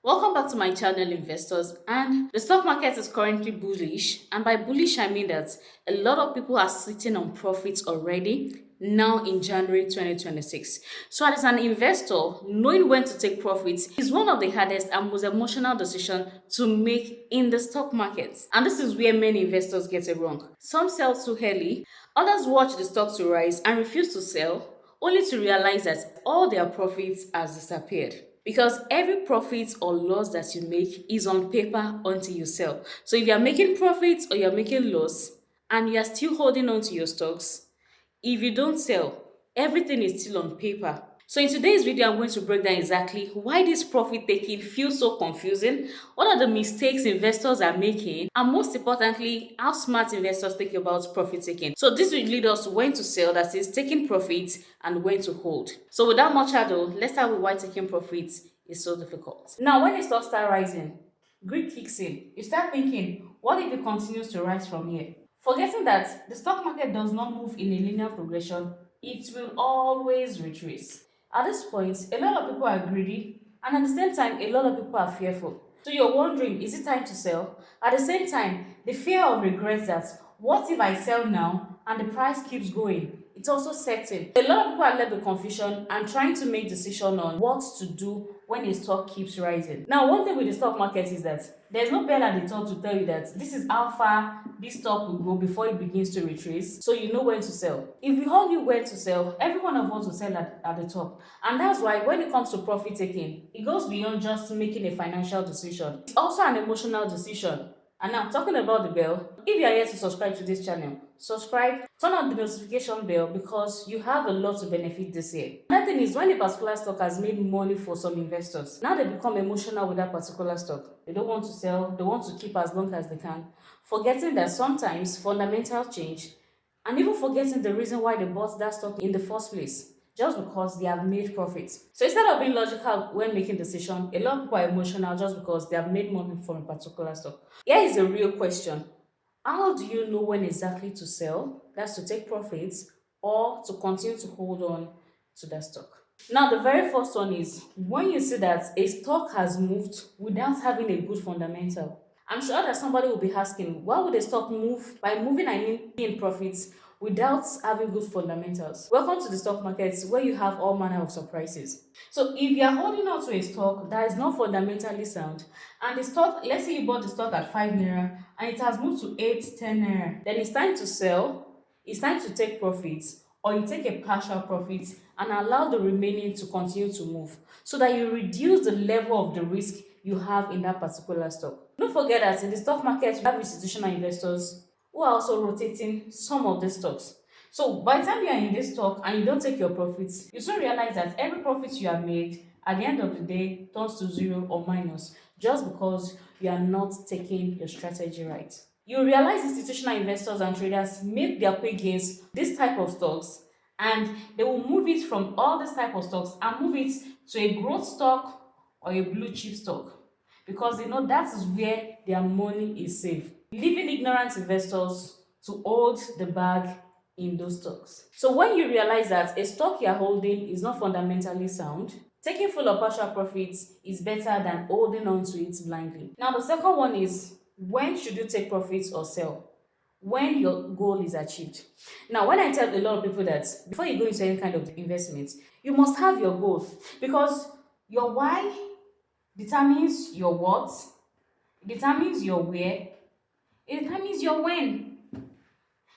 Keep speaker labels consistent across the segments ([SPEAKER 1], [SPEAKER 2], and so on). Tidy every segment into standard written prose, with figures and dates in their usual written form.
[SPEAKER 1] Welcome back to my channel, investors. And the stock market is currently bullish, and by bullish I mean that a lot of people are sitting on profits already now in January 2026. So as an investor, knowing when to take profits is one of the hardest and most emotional decisions to make in the stock market. And this is where many investors get it wrong. Some sell too early, others watch the stock to rise and refuse to sell, only to realize that all their profits has disappeared. Because every profit or loss that you make is on paper until you sell. So if you're making profits or you're making loss and you're still holding on to your stocks, if you don't sell, everything is still on paper. So in today's video, I'm going to break down exactly why this profit taking feels so confusing, what are the mistakes investors are making, and most importantly, how smart investors think about profit taking. So this will lead us to when to sell, that is taking profits, and when to hold. So without much ado, let's start with why taking profits is so difficult. Now, when the stocks start rising, greed kicks in. You start thinking, what if it continues to rise from here? Forgetting that the stock market does not move in a linear progression, it will always retrace. At this point, a lot of people are greedy, and at the same time, a lot of people are fearful. So you're wondering, is it time to sell? At the same time, the fear of regret that what if I sell now and the price keeps going? It's also setting. A lot of people are left with confusion and trying to make decision on what to do when a stock keeps rising. Now, one thing with the stock market is that there's no bell at the top to tell you that this is how far this stock will go before it begins to retrace, so you know when to sell. If we all knew when to sell, every one of us will sell at the top. And that's why when it comes to profit taking, it goes beyond just making a financial decision. It's also an emotional decision. And now, talking about the bell, if you are yet to subscribe to this channel, subscribe, turn on the notification bell because you have a lot to benefit this year. Another thing is when a particular stock has made money for some investors, now they become emotional with that particular stock. They don't want to sell, they want to keep as long as they can, forgetting that sometimes fundamental change and even forgetting the reason why they bought that stock in the first place, just because they have made profits. So instead of being logical when making decisions, a lot of people are emotional just because they have made money from a particular stock. Here is a real question. How do you know when exactly to sell, that's to take profits, or to continue to hold on to that stock? Now, the very first one is when you see that a stock has moved without having a good fundamental. I'm sure that somebody will be asking, why would a stock move? By moving, I mean in profits without having good fundamentals. Welcome to the stock markets where you have all manner of surprises. So if you are holding on to a stock that is not fundamentally sound, and the stock, let's say you bought the stock at 5 naira and it has moved to 8, 10 naira, then it's time to sell, it's time to take profits, or you take a partial profit and allow the remaining to continue to move so that you reduce the level of the risk you have in that particular stock. Don't forget that in the stock market, we have institutional investors who are also rotating some of the stocks. So by the time you are in this stock and you don't take your profits, you soon realize that every profit you have made at the end of the day turns to zero or minus just because you are not taking your strategy right. You realize institutional investors and traders make their quick gains this type of stocks, and they will move it from all this type of stocks and move it to a growth stock or a blue chip stock because they know that is where their money is safe, leaving ignorant investors to hold the bag in those stocks. So when you realize that a stock you're holding is not fundamentally sound, taking full or partial profits is better than holding on to it blindly. Now, the second one is when should you take profits or sell? When your goal is achieved. Now, when I tell a lot of people that before you go into any kind of investment, you must have your goal because your why determines your what, determines your where, it determines your when.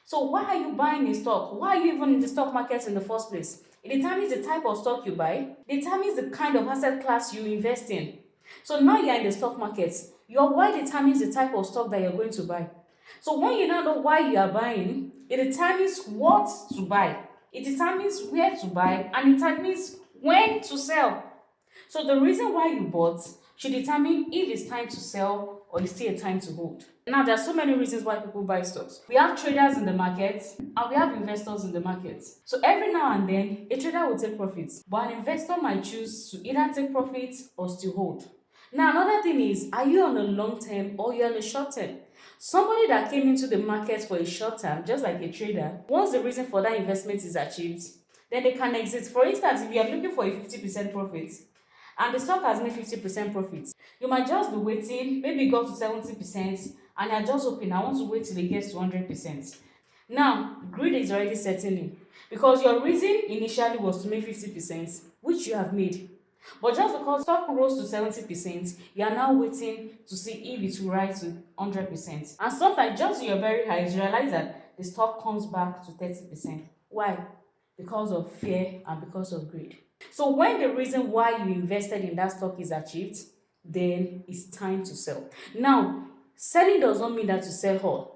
[SPEAKER 1] So why are you buying a stock? Why are you even in the stock market in the first place? It determines the type of stock you buy, determines the kind of asset class you invest in. So now you're in the stock market. Your why determines the type of stock that you're going to buy. So when you now know why you are buying, it determines what to buy. It determines where to buy, and it determines when to sell. So the reason why you bought should determine if it's time to sell or it's still a time to hold. Now, there are so many reasons why people buy stocks. We have traders in the market and we have investors in the market. So every now and then, a trader will take profits, but an investor might choose to either take profits or still hold. Now, another thing is, are you on a long term or you're on a short term? Somebody that came into the market for a short term, just like a trader, once the reason for that investment is achieved, then they can exit. For instance, if you are looking for a 50% profit, and the stock has made 50% profits, you might just be waiting, maybe it got to 70%, and you're just hoping, I want to wait till it gets to 100%. Now, greed is already setting in because your reason initially was to make 50%, which you have made. But just because stock rose to 70%, you are now waiting to see if it will rise to 100%. And sometimes, just in your very highs, you realize that the stock comes back to 30%. Why? Because of fear and because of greed. So when the reason why you invested in that stock is achieved, then it's time to sell. Now, selling does not mean that you sell all.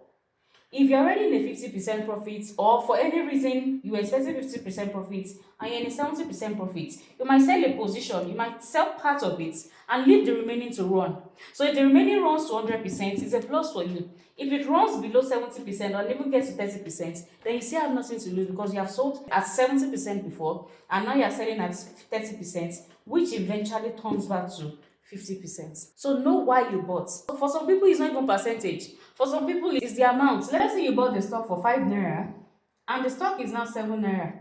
[SPEAKER 1] If you're already in a 50% profit, or for any reason you were expecting 50% profit and you're in a 70% profit, you might sell a position, you might sell part of it and leave the remaining to run. So if the remaining runs to 100%, it's a plus for you. If it runs below 70% or even gets to 30%, then you still have nothing to lose because you have sold at 70% before and now you're selling at 30%, which eventually turns back to 50%. So know why you bought. For some people, it's not even percentage. For some people, it's the amount. Let's say you bought the stock for 5 naira and the stock is now 7 naira.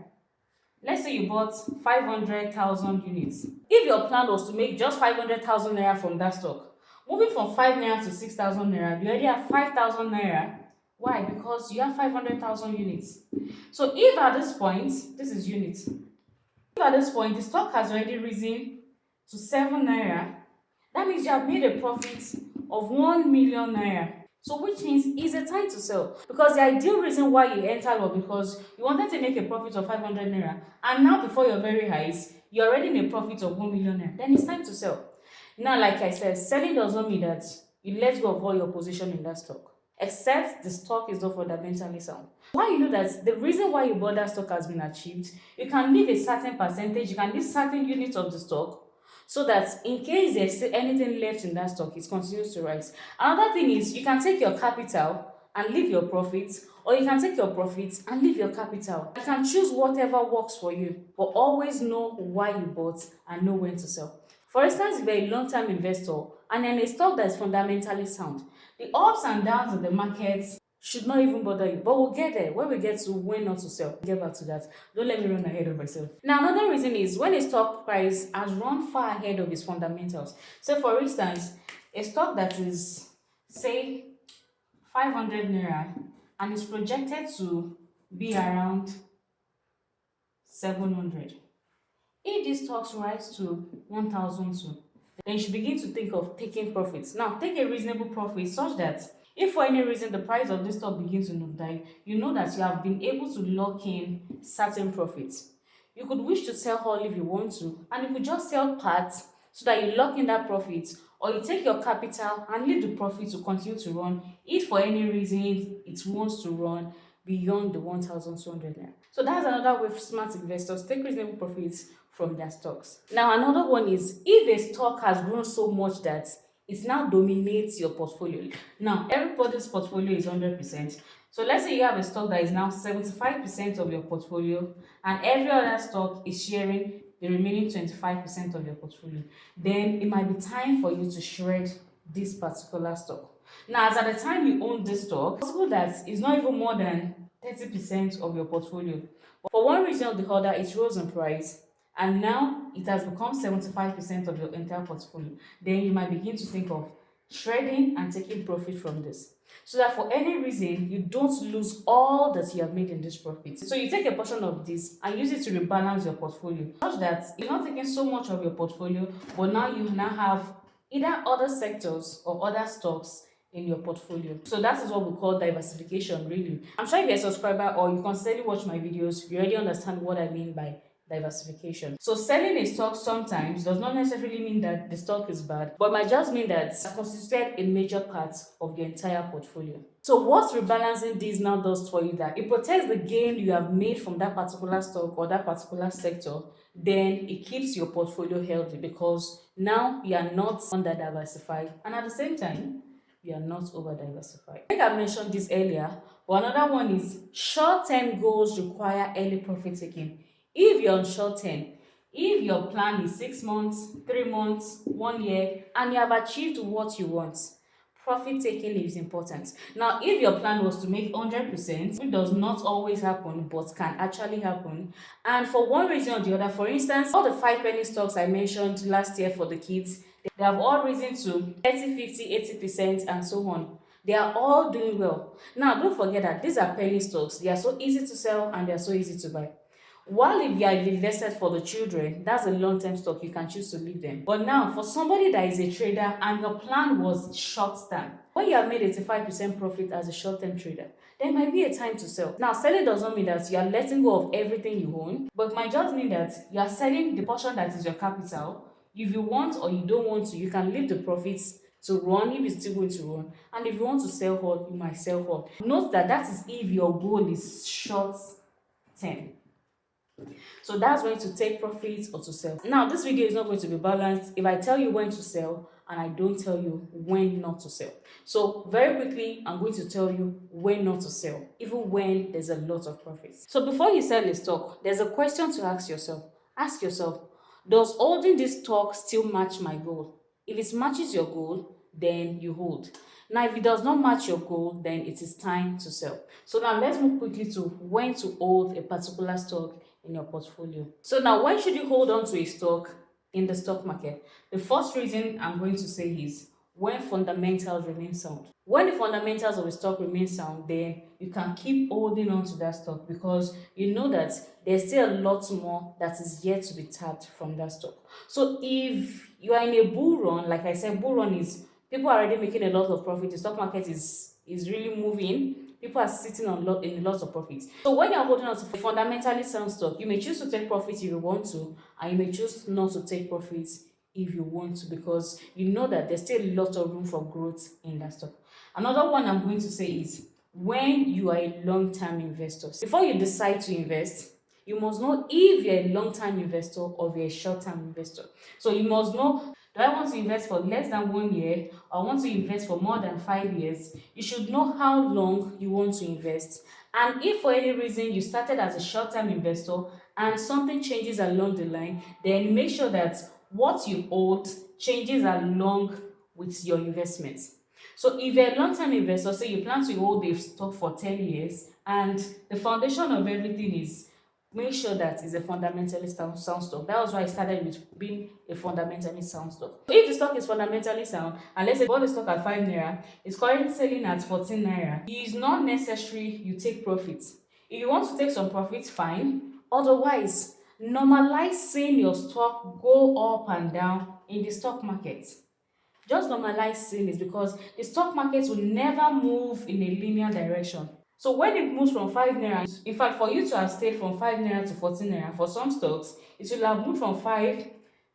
[SPEAKER 1] Let's say you bought 500,000 units. If your plan was to make just 500,000 naira from that stock, moving from 5 naira to 6,000 naira, you already have 5,000 naira. Why? Because you have 500,000 units. So if at this point, this is units. If at this point the stock has already risen to 7 naira, that means you have made a profit of 1 million naira. So which means it's a time to sell. Because the ideal reason why you entered was because you wanted to make a profit of 500 naira. And now before your very highs, you're already in a profit of 1 million naira. Then it's time to sell. Now, like I said, selling does not mean that you let go of all your position in that stock. Except the stock is not fundamentally sound. Why you know that the reason why you bought that stock has been achieved, you can leave a certain percentage, you can leave certain units of the stock, so that in case there's still anything left in that stock, it continues to rise. Another thing is you can take your capital and leave your profits, or you can take your profits and leave your capital. You can choose whatever works for you, but always know why you bought and know when to sell. For instance, if you're a long-term investor and in a stock that's fundamentally sound, the ups and downs of the markets should not even bother you. But we'll get there when we get to when not to sell. Get back to that. Don't let me run ahead of myself. Now, another reason is when a stock price has run far ahead of its fundamentals. So, for instance, a stock that is, say, 500 naira and is projected to be around 700. If these stocks rise to 1,002, then you should begin to think of taking profits. Now, take a reasonable profit such that if for any reason the price of this stock begins to nosedive, you know that you have been able to lock in certain profits. You could wish to sell all if you want to, and you could just sell parts so that you lock in that profit, or you take your capital and leave the profit to continue to run if for any reason it wants to run beyond the 1,200 naira. So that's another way smart investors take reasonable profits from their stocks. Now, another one is if a stock has grown so much that it now dominates your portfolio. Now, everybody's portfolio is 100%. So let's say you have a stock that is now 75% of your portfolio and every other stock is sharing the remaining 25% of your portfolio. Then it might be time for you to shred this particular stock. Now, as at the time you own this stock, it's possible that it's not even more than 30% of your portfolio. But for one reason or the other, it rose in price. And now it has become 75% of your entire portfolio. Then you might begin to think of shredding and taking profit from this. So that for any reason, you don't lose all that you have made in this profit. So you take a portion of this and use it to rebalance your portfolio. Such that you're not taking so much of your portfolio, but now you now have either other sectors or other stocks in your portfolio. So that is what we call diversification, really. I'm sure if you're a subscriber or you constantly watch my videos, you already understand what I mean by diversification. So selling a stock sometimes does not necessarily mean that the stock is bad, but might just mean that it's constituted a major part of your entire portfolio. So what rebalancing this now does for you, that it protects the gain you have made from that particular stock or that particular sector. Then it keeps your portfolio healthy because now you are not under diversified, and at the same time you are not over diversified. I think I mentioned this earlier, but another one is short-term goals require early profit taking. If you're on short term, if your plan is 6 months, 3 months, 1 year, and you have achieved what you want, profit taking is important. Now, if your plan was to make 100%, it does not always happen, but can actually happen. And for one reason or the other, for instance, all the 5 penny stocks I mentioned last year for the kids, they have all risen to 30, 50, 80%, and so on. They are all doing well. Now, don't forget that these are penny stocks. They are so easy to sell and they are so easy to buy. While if you are invested for the children, that's a long-term stock, you can choose to leave them. But now, for somebody that is a trader and your plan was short-term, when you have made 85% profit as a short-term trader, there might be a time to sell. Now, selling does not mean that you are letting go of everything you own, but might just mean that you are selling the portion that is your capital. If you want or you don't want to, you can leave the profits to run if it's still going to run. And if you want to sell all, you might sell all. Note that that is if your goal is short-term. So that's going to take profits or to sell. Now, this video is not going to be balanced if I tell you when to sell and I don't tell you when not to sell. So very quickly, I'm going to tell you when not to sell, even when there's a lot of profits. So before you sell a stock, there's a question to ask yourself. Ask yourself, does holding this stock still match my goal? If it matches your goal, then you hold. Now, if it does not match your goal, then it is time to sell. So now let's move quickly to when to hold a particular stock in your portfolio. So now, when should you hold on to a stock in the stock market? The first reason I'm going to say is when fundamentals remain sound. When the fundamentals of a stock remain sound, then you can keep holding on to that stock because you know that there's still a lot more that is yet to be tapped from that stock. So if you are in a bull run, like I said, bull run is people are already making a lot of profit. The stock market is really moving. People are sitting on in lots of profits. So when you're holding on to fundamentally sound stock, you may choose to take profits if you want to, and you may choose not to take profits if you want to, because you know that there's still a lot of room for growth in that stock. Another one I'm going to say is when you are a long-term investor. Before you decide to invest, you must know if you're a long-term investor or you're a short-term investor. So you must know, do I want to invest for less than 1 year or I want to invest for more than 5 years? You should know how long you want to invest. And if for any reason you started as a short-term investor and something changes along the line, then make sure that what you hold changes along with your investments. So if you're a long-term investor, say you plan to hold a stock for 10 years and the foundation of everything is make sure that it's a fundamentally sound stock. That was why I started with being a fundamentally sound stock. So if the stock is fundamentally sound, and let's say you bought the stock at 5 naira, it's currently selling at 14 naira, it is not necessary you take profits. If you want to take some profits, fine. Otherwise, normalize seeing your stock go up and down in the stock market. Just normalize seeing it because the stock market will never move in a linear direction. So when it moves from 5 naira, in fact, for you to have stayed from 5 naira to 14 naira, for some stocks, it will have moved from 5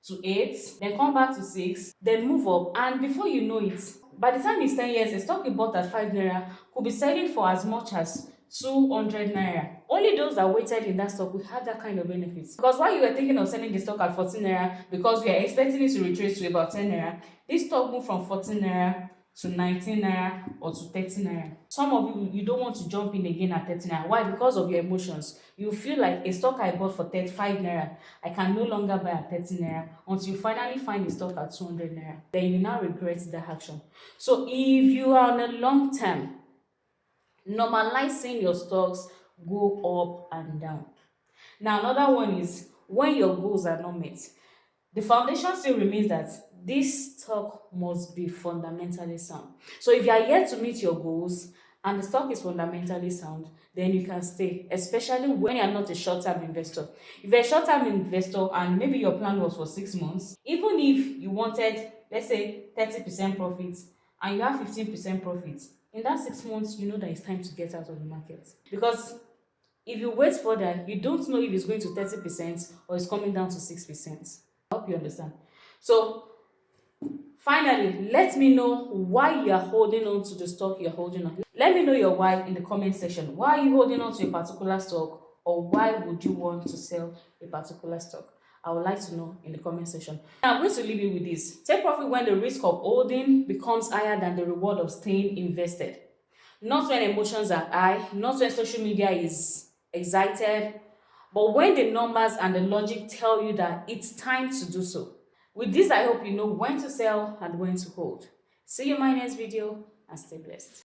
[SPEAKER 1] to 8, then come back to 6, then move up. And before you know it, by the time it's 10 years, the stock you bought at 5 naira could be selling for as much as 200 naira. Only those that waited in that stock will have that kind of benefits. Because while you were thinking of selling the stock at 14 naira, because we are expecting it to retrace to about 10 naira, this stock moved from 14 naira to 19 naira or to 30 naira. Some of you don't want to jump in again at 30 naira. Why? Because of your emotions. You feel like a stock I bought for 35 naira, I can no longer buy at 30 naira until you finally find the stock at 200 naira. Then you now regret that action. So if you are on a long term, normalize seeing your stocks go up and down. Now, another one is when your goals are not met. The foundation still remains that this stock must be fundamentally sound. So if you are yet to meet your goals and the stock is fundamentally sound, then you can stay, especially when you are not a short-term investor. If you're a short-term investor and maybe your plan was for 6 months, even if you wanted, let's say, 30% profits and you have 15% profits, in that 6 months, you know that it's time to get out of the market. Because if you wait further, you don't know if it's going to 30% or it's coming down to 6%. I hope you understand. So, finally, let me know why you are holding on to the stock you're holding on. Let me know your why in the comment section. Why are you holding on to a particular stock, or why would you want to sell a particular stock? I would like to know in the comment section. Now, I'm going to leave you with this. Take profit when the risk of holding becomes higher than the reward of staying invested. Not when emotions are high, not when social media is excited, but when the numbers and the logic tell you that it's time to do so. With this, I hope you know when to sell and when to hold. See you in my next video and stay blessed.